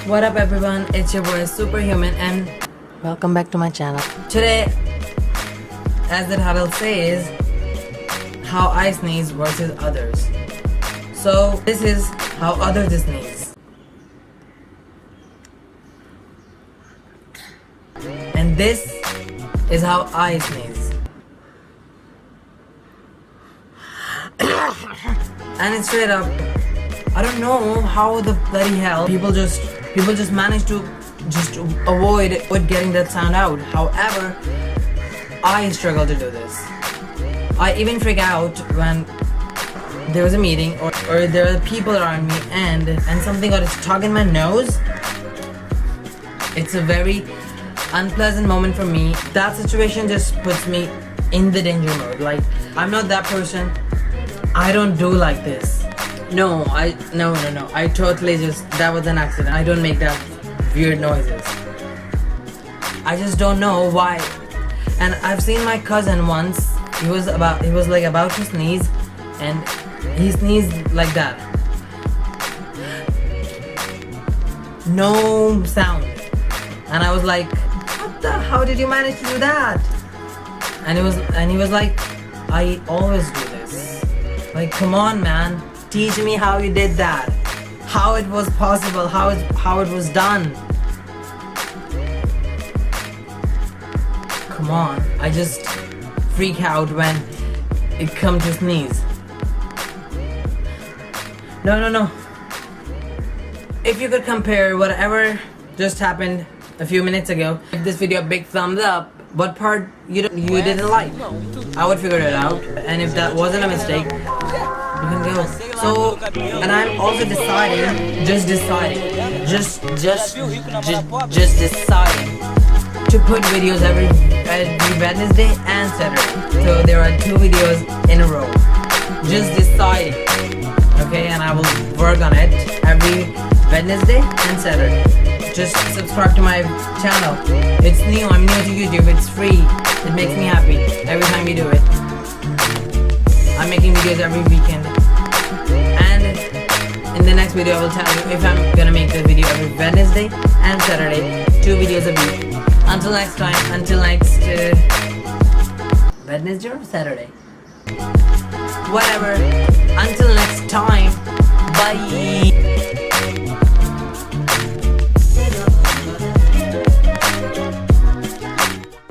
What up everyone, it's your boy Superhuman and welcome back to my channel. Today, as the title says, how I sneeze versus others. So this is how others sneeze. And this is how I sneeze. And it's straight up, I don't know how the bloody hell people just manage to avoid getting that sound out. However, I struggle to do this. I even freak out when there was a meeting or there are people around me and something got stuck in my nose. It's a very unpleasant moment for me. That situation just puts me in the danger mode. Like, I'm not that person. I don't do like this. No. I totally that was an accident. I don't make that weird noises. I just don't know why. And I've seen my cousin once. He was about to sneeze, and he sneezed like that. No sound. And I was like, how did you manage to do that? And he was like, I always do this. Like, come on, man. Teach me how you did that. How it was possible. How it was done. Come on. I just freak out when it comes to sneeze. No. If you could compare whatever just happened a few minutes ago, give this video a big thumbs up. What part you didn't like? I would figure it out. And if that wasn't a mistake, you can go. So, and I'm also deciding to put videos every Wednesday and Saturday. So there are 2 videos in a row. Just deciding. Okay, and I will work on it every Wednesday and Saturday. Just subscribe to my channel. It's new. I'm new to YouTube. It's free. It makes me happy every time you do it. I'm making videos every weekend. And in the next video I will tell you if I'm gonna make the video every Wednesday and Saturday. 2 videos a week. Until next time. Until next Wednesday or Saturday. Whatever. Until next time. Bye.